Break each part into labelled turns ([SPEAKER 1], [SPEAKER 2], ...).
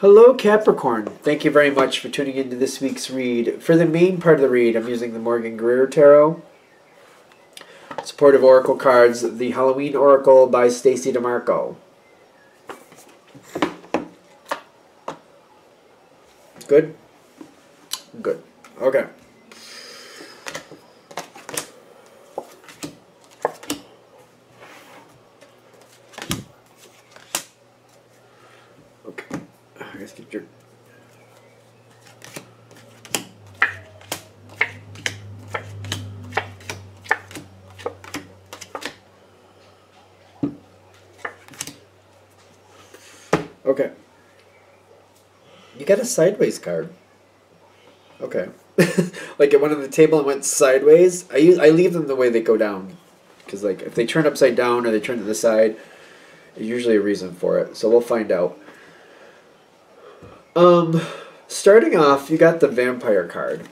[SPEAKER 1] Hello Capricorn, thank you very much for tuning into this week's read. For the main part of the read, I'm using the Morgan Greer Tarot. Supportive Oracle cards, the Halloween Oracle by Stacey DeMarco. Good? Good. Okay. Okay. I guess get your... Okay. You got a sideways card. Okay. Like it went on the table and went sideways. I leave them the way they go down. Because like if they turn upside down or they turn to the side, there's usually a reason for it. So we'll find out. Starting off, you got the Vampire card.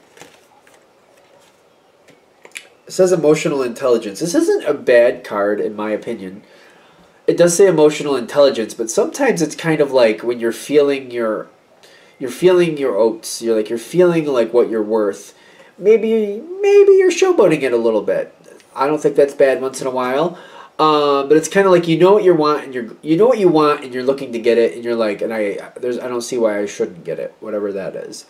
[SPEAKER 1] It says emotional intelligence. This isn't a bad card in my opinion. It does say emotional intelligence, but sometimes it's kind of like when you're feeling your oats. You're feeling like what you're worth. Maybe you're showboating it a little bit. I don't think that's bad once in a while. But it's kind of like you know what you want and you're looking to get it and you're like, and I don't see why I shouldn't get it, whatever that is.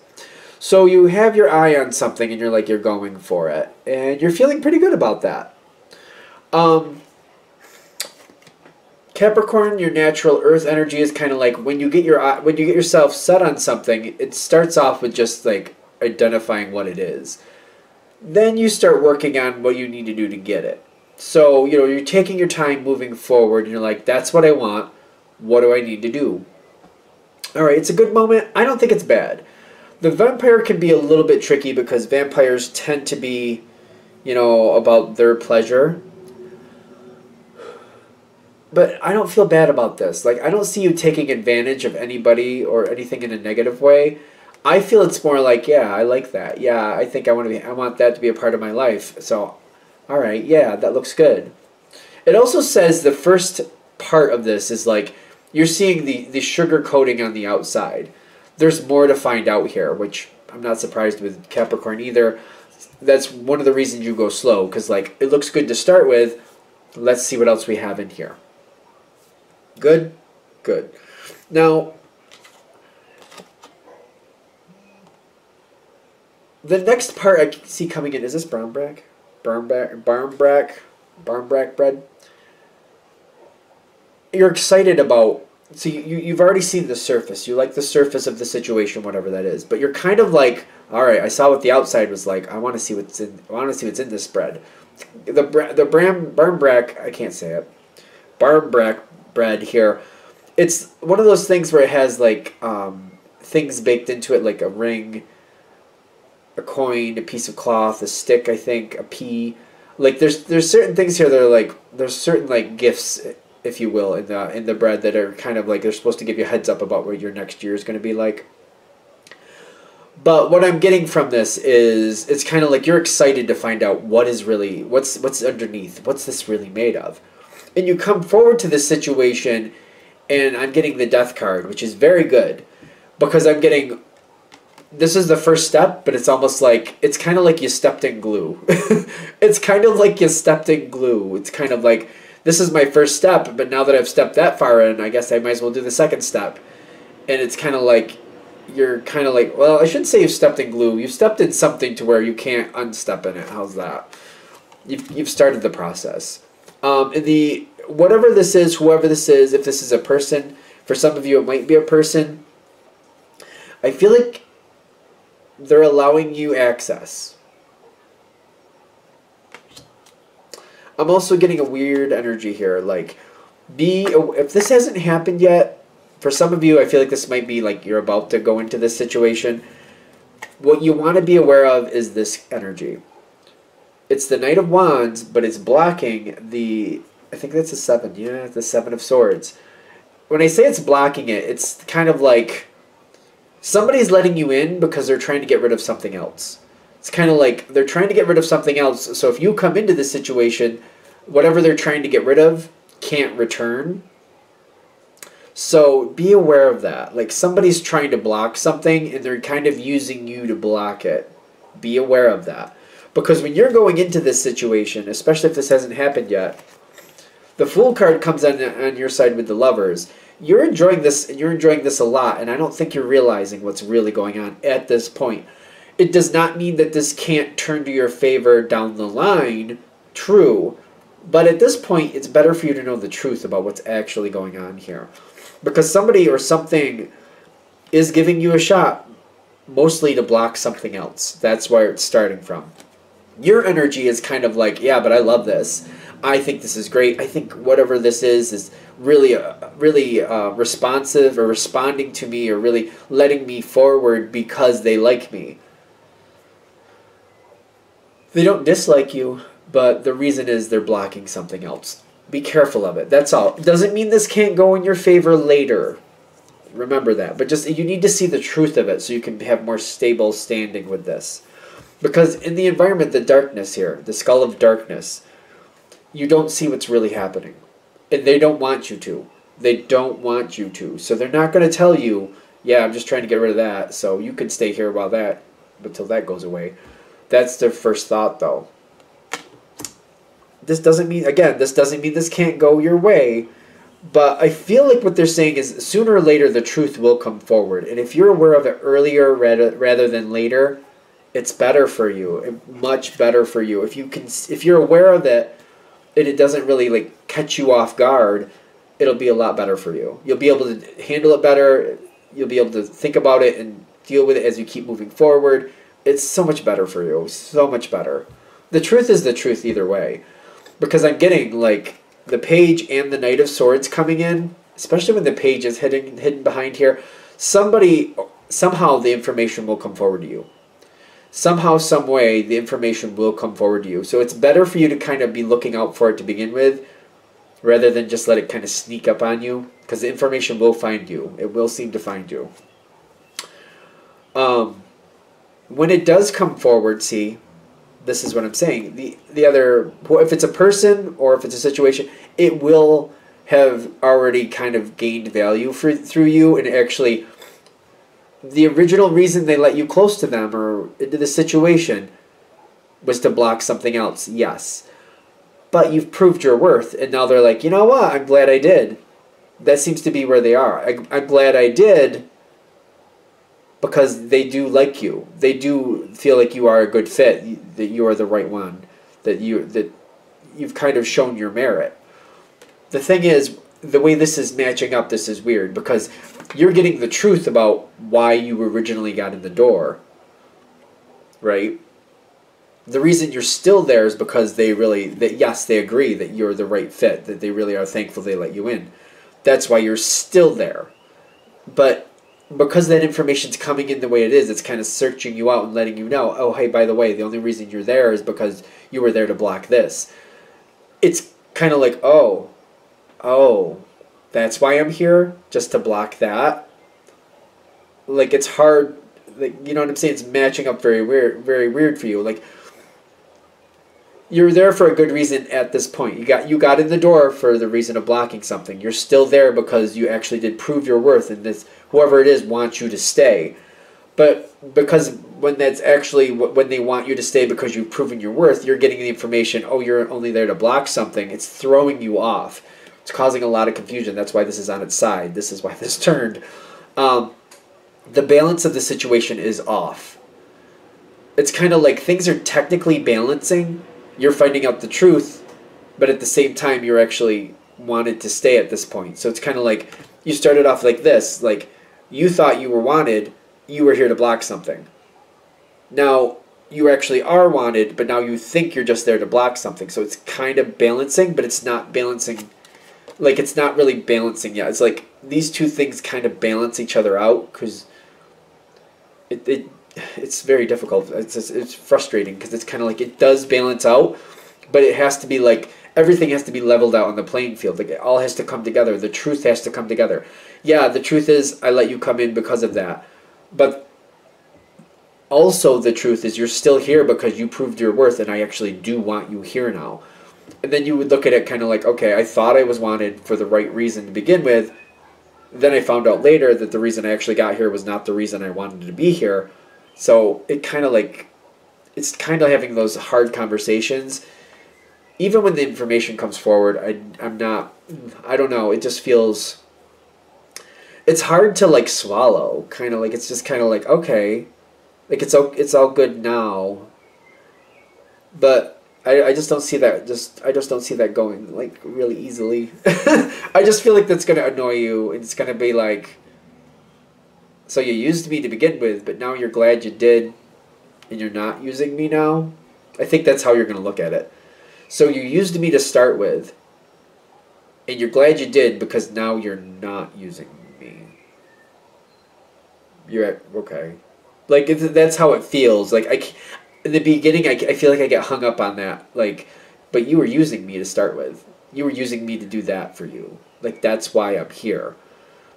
[SPEAKER 1] So you have your eye on something and you're going for it and you're feeling pretty good about that. Capricorn, your natural earth energy is kind of like when you get yourself set on something, it starts off with just like identifying what it is. Then you start working on what you need to do to get it. So, you're taking your time moving forward and you're like, that's what I want. What do I need to do? All right, it's a good moment. I don't think it's bad. The vampire can be a little bit tricky because vampires tend to be, about their pleasure. But I don't feel bad about this. Like, I don't see you taking advantage of anybody or anything in a negative way. I feel it's more like, yeah, I like that. Yeah, I think I want that to be a part of my life. So, all right, yeah, that looks good. It also says the first part of this is like you're seeing the sugar coating on the outside. There's more to find out here, which I'm not surprised with Capricorn either. That's one of the reasons you go slow, because like it looks good to start with. Let's see what else we have in here. Good? Good. Now, the next part I see coming in, is this Barmbrack? Barmbrack bread? You're excited about, so you've already seen the surface. You like the surface of the situation, whatever that is. But you're kind of like, all right, I saw what the outside was like. I want to see what's in this bread. The Barmbrack, I can't say it. Barmbrack bread here, it's one of those things where it has like things baked into it, like a ring, a coin, a piece of cloth, a stick, I think, a pea. Like there's certain things here that are like, there's certain like gifts, if you will, in the bread that are kind of like they're supposed to give you a heads up about what your next year is going to be like. But what I'm getting from this is it's kind of like you're excited to find out what's underneath, what's this really made of. And you come forward to this situation, and I'm getting the Death card, which is very good, because I'm getting, this is the first step, but it's almost like, it's kind of like you stepped in glue. It's kind of like you stepped in glue. It's kind of like, this is my first step, but now that I've stepped that far in, I guess I might as well do the second step. And it's kind of like, you're kind of like, well, I shouldn't say you've stepped in glue. You've stepped in something to where you can't unstep in it. How's that? You've started the process. Whatever this is, whoever this is, if this is a person, for some of you it might be a person, I feel like they're allowing you access. I'm also getting a weird energy here, like, if this hasn't happened yet, for some of you I feel like this might be like you're about to go into this situation. What you want to be aware of is this energy. It's the Knight of Wands, but it's blocking the, I think that's a 7, yeah, the 7 of Swords. When I say it's blocking it, it's kind of like somebody's letting you in because they're trying to get rid of something else. It's kind of like they're trying to get rid of something else, so if you come into this situation, whatever they're trying to get rid of can't return. So be aware of that. Like somebody's trying to block something and they're kind of using you to block it. Be aware of that. Because when you're going into this situation, especially if this hasn't happened yet, the Fool card comes on your side with the Lovers. You're enjoying this, and you're enjoying this a lot, and I don't think you're realizing what's really going on at this point. It does not mean that this can't turn to your favor down the line. True. But at this point, it's better for you to know the truth about what's actually going on here. Because somebody or something is giving you a shot, mostly to block something else. That's where it's starting from. Your energy is kind of like, yeah, but I love this. I think this is great. I think whatever this is really responsive or responding to me or really letting me forward because they like me. They don't dislike you, but the reason is they're blocking something else. Be careful of it. That's all. It doesn't mean this can't go in your favor later. Remember that. But just you need to see the truth of it so you can have more stable standing with this. Because in the environment, the darkness here, the skull of darkness, you don't see what's really happening. And they don't want you to. They don't want you to. So they're not going to tell you, yeah, I'm just trying to get rid of that, so you can stay here until that goes away. That's their first thought, though. This doesn't mean this can't go your way, but I feel like what they're saying is sooner or later the truth will come forward. And if you're aware of it earlier rather than later, it's better for you, much better for you. If you're aware of it and it doesn't really like catch you off guard, it'll be a lot better for you. You'll be able to handle it better. You'll be able to think about it and deal with it as you keep moving forward. It's so much better for you, so much better. The truth is the truth either way. Because I'm getting, like, the Page and the Knight of Swords coming in, especially when the Page is hidden behind here. Somehow the information will come forward to you. Somehow, some way, the information will come forward to you. So it's better for you to kind of be looking out for it to begin with, rather than just let it kind of sneak up on you. Because the information will find you. It will seem to find you. When it does come forward, see, this is what I'm saying. The other, if it's a person or if it's a situation, it will have already kind of gained value through you, and actually, the original reason they let you close to them or into the situation was to block something else. Yes, but you've proved your worth, and now they're like, you know what? I'm glad I did. That seems to be where they are. I'm glad I did. Because they do like you. They do feel like you are a good fit, that you are the right one, that you've kind of shown your merit. The thing is, the way this is matching up, this is weird, because you're getting the truth about why you originally got in the door, right? The reason you're still there is because yes, they agree that you're the right fit, that they really are thankful they let you in. That's why you're still there. But because that information's coming in the way it is, it's kind of searching you out and letting you know, oh, hey, by the way, the only reason you're there is because you were there to block this. It's kind of like, oh, that's why I'm here? Just to block that? Like, it's hard, like, you know what I'm saying? It's matching up very weird for you. Like, you're there for a good reason at this point. You got in the door for the reason of blocking something. You're still there because you actually did prove your worth, and this whoever it is wants you to stay. But because when they want you to stay because you've proven your worth, you're getting the information, oh, you're only there to block something. It's throwing you off. It's causing a lot of confusion. That's why this is on its side. This is why this turned. The balance of the situation is off. It's kind of like things are technically balancing. You're finding out the truth, but at the same time, you're actually wanted to stay at this point. So it's kind of like you started off like this. Like, you thought you were wanted, you were here to block something. Now, you actually are wanted, but now you think you're just there to block something. So it's kind of balancing, but it's not balancing. Like, it's not really balancing yet. It's like these two things kind of balance each other out, because it's very difficult. It's frustrating, because it's kind of like it does balance out, but it has to be like everything has to be leveled out on the playing field. Like, it all has to come together. The truth has to come together. Yeah, the truth is I let you come in because of that. But also the truth is you're still here because you proved your worth, and I actually do want you here now. And then you would look at it kind of like, okay, I thought I was wanted for the right reason to begin with, Then I found out later that the reason I actually got here was not the reason I wanted to be here. So it kind of like, it's kind of having those hard conversations. Even when the information comes forward, I'm not, I don't know, it just feels, it's hard to like swallow. Kind of like, it's just kind of like, okay, like it's all good now. But I just don't see that, I just don't see that going like really easily. I just feel like that's going to annoy you. It's going to be like, so you used me to begin with, but now you're glad you did, and you're not using me now. I think that's how you're going to look at it. So you used me to start with, and you're glad you did because now you're not using me. You're at, okay. Like, that's how it feels. Like, in the beginning, I feel like I get hung up on that. Like, but you were using me to start with. You were using me to do that for you. Like, that's why I'm here.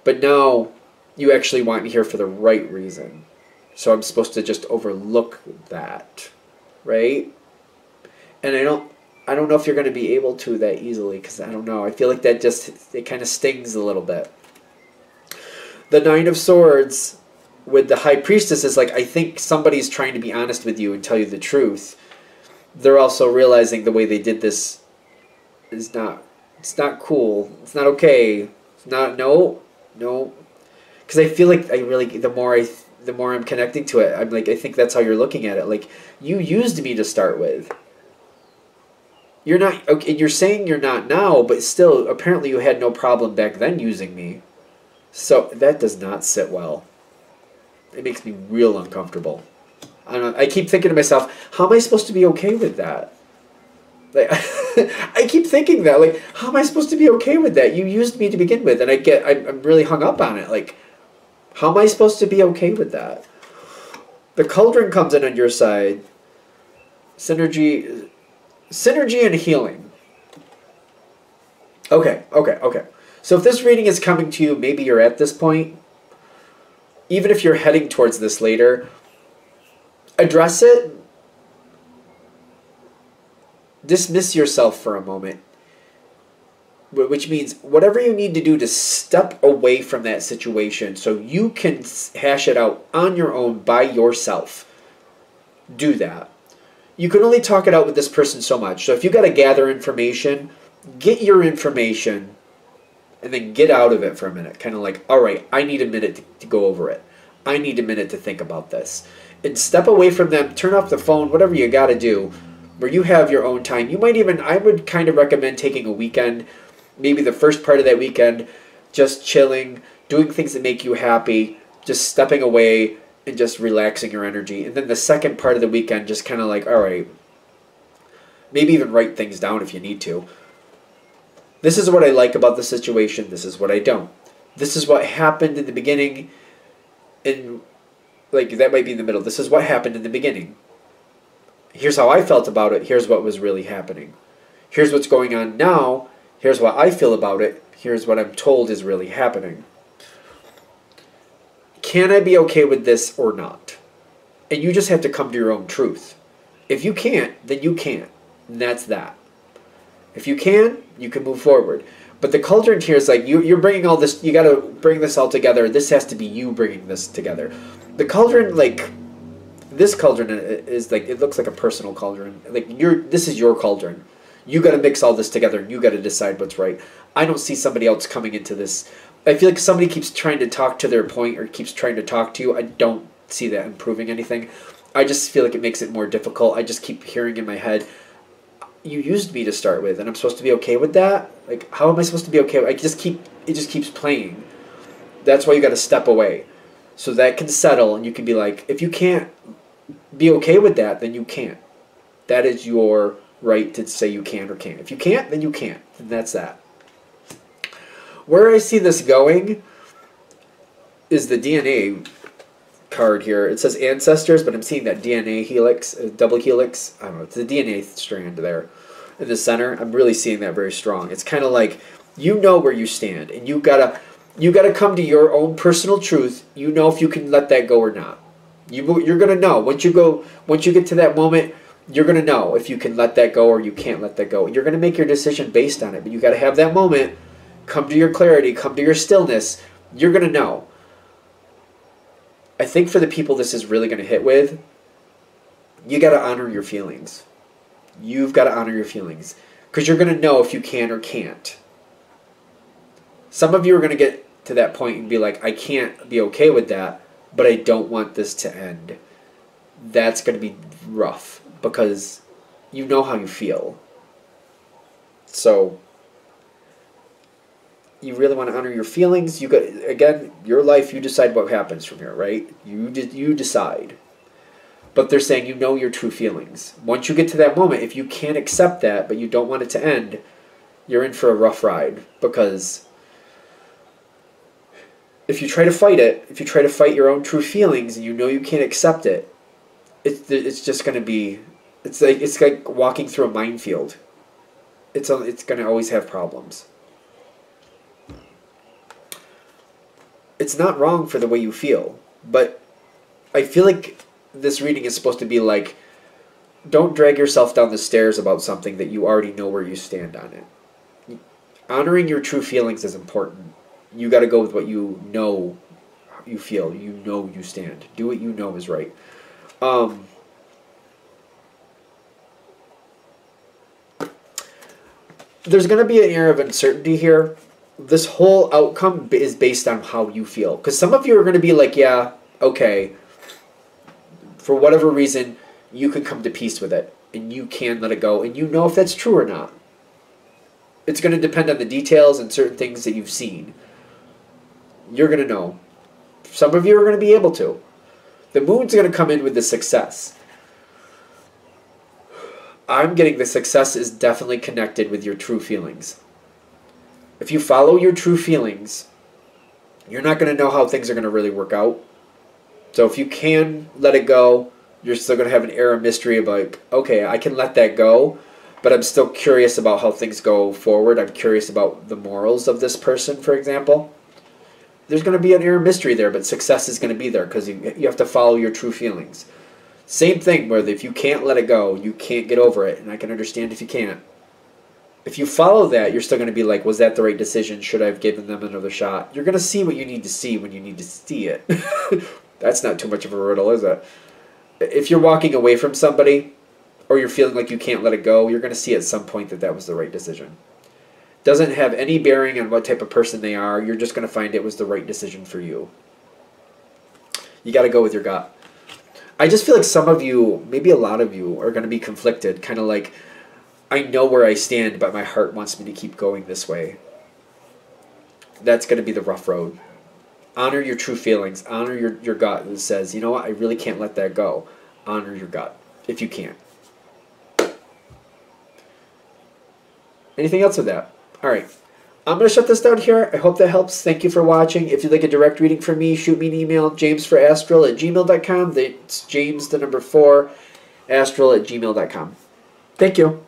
[SPEAKER 1] But now, you actually want me here for the right reason. So I'm supposed to just overlook that. Right? And I don't know if you're going to be able to that easily, because I don't know. I feel like that just, it kind of stings a little bit. The Nine of Swords with the High Priestess is like, I think somebody's trying to be honest with you and tell you the truth. They're also realizing the way they did this is not, it's not cool. It's not okay. It's not, no. Because I feel like I really, the more I'm connecting to it, I'm like, I think that's how you're looking at it. Like, you used me to start with. You're not, okay, you're saying you're not now, but still, apparently you had no problem back then using me. So, that does not sit well. It makes me real uncomfortable. I don't know, I keep thinking to myself, how am I supposed to be okay with that? Like, I keep thinking that, like, how am I supposed to be okay with that? You used me to begin with, and I'm really hung up on it. Like, how am I supposed to be okay with that? The Cauldron comes in on your side. Synergy and healing. Okay. So if this reading is coming to you, maybe you're at this point. Even if you're heading towards this later, address it. Dismiss yourself for a moment. Which means whatever you need to do to step away from that situation so you can hash it out on your own by yourself. Do that. You can only talk it out with this person so much. So if you got to gather information, get your information and then get out of it for a minute. Kind of like, all right, I need a minute to go over it. I need a minute to think about this. And step away from them, turn off the phone, whatever you got to do, where you have your own time. You might even, I would kind of recommend taking a weekend, maybe the first part of that weekend, just chilling, doing things that make you happy, just stepping away and just relaxing your energy. And then the second part of the weekend, just kind of like, all right, maybe even write things down if you need to. This is what I like about the situation. This is what I don't. This is what happened in the beginning. And like, that might be in the middle. This is what happened in the beginning. Here's how I felt about it. Here's what was really happening. Here's what's going on now. Here's what I feel about it. Here's what I'm told is really happening. Can I be okay with this or not? And you just have to come to your own truth. If you can't, then you can't. And that's that. If you can move forward. But the Cauldron here is like, you're bringing all this, you got to bring this all together. This has to be you bringing this together. The Cauldron, like, this Cauldron is like, it looks like a personal cauldron. Like, this is your cauldron. You got to mix all this together and you got to decide what's right. I don't see somebody else coming into this. I feel like somebody keeps trying to talk to their point or keeps trying to talk to you. I don't see that improving anything. I just feel like it makes it more difficult. I just keep hearing in my head, you used me to start with, and I'm supposed to be okay with that? Like, how am I supposed to be okay? It just keeps playing. That's why you got to step away. So that can settle, and you can be like, if you can't be okay with that, then you can't. That is your right to say you can or can't. If you can't, then you can't. And that's that. Where I see this going is the DNA card here. It says ancestors, but I'm seeing that DNA helix, double helix. I don't know. It's the DNA strand there in the center. I'm really seeing that very strong. It's kind of like, you know where you stand, and you gotta come to your own personal truth. You know if you can let that go or not. You're gonna know once you get to that moment. You're gonna know if you can let that go or you can't let that go. You're gonna make your decision based on it, but you gotta have that moment. Come to your clarity. Come to your stillness. You're going to know. I think for the people this is really going to hit with, you got to honor your feelings. You've got to honor your feelings. Because you're going to know if you can or can't. Some of you are going to get to that point and be like, I can't be okay with that, but I don't want this to end. That's going to be rough because you know how you feel. So you really want to honor your feelings. You got, again, your life, you decide what happens from here, right? You decide. But they're saying you know your true feelings. Once you get to that moment, if you can't accept that, but you don't want it to end, you're in for a rough ride. Because if you try to fight it, if you try to fight your own true feelings and you know you can't accept it, it's just going to be, it's like walking through a minefield. It's going to always have problems. It's not wrong for the way you feel, but I feel like this reading is supposed to be like, don't drag yourself down the stairs about something that you already know where you stand on it. Honoring your true feelings is important. You got to go with what you know you feel. You know you stand. Do what you know is right. There's going to be an air of uncertainty here. This whole outcome is based on how you feel. Because some of you are going to be like, yeah, okay, for whatever reason, you can come to peace with it. And you can let it go. And you know if that's true or not. It's going to depend on the details and certain things that you've seen. You're going to know. Some of you are going to be able to. The moon's going to come in with the success. I'm getting the success is definitely connected with your true feelings. If you follow your true feelings, you're not going to know how things are going to really work out. So if you can let it go, you're still going to have an air of mystery of like, okay, I can let that go, but I'm still curious about how things go forward. I'm curious about the morals of this person, for example. There's going to be an air of mystery there, but success is going to be there because you have to follow your true feelings. Same thing where if you can't let it go, you can't get over it, and I can understand if you can't. If you follow that, you're still going to be like, was that the right decision? Should I have given them another shot? You're going to see what you need to see when you need to see it. That's not too much of a riddle, is it? If you're walking away from somebody, or you're feeling like you can't let it go, you're going to see at some point that that was the right decision. Doesn't have any bearing on what type of person they are. You're just going to find it was the right decision for you. You got to go with your gut. I just feel like some of you, maybe a lot of you, are going to be conflicted. Kind of like, I know where I stand, but my heart wants me to keep going this way. That's going to be the rough road. Honor your true feelings. Honor your gut that says, you know what, I really can't let that go. Honor your gut, if you can. Anything else with that? All right. I'm going to shut this down here. I hope that helps. Thank you for watching. If you'd like a direct reading from me, shoot me an email, jamesforastral@gmail.com. That's James, the number 4, astral@gmail.com. Thank you.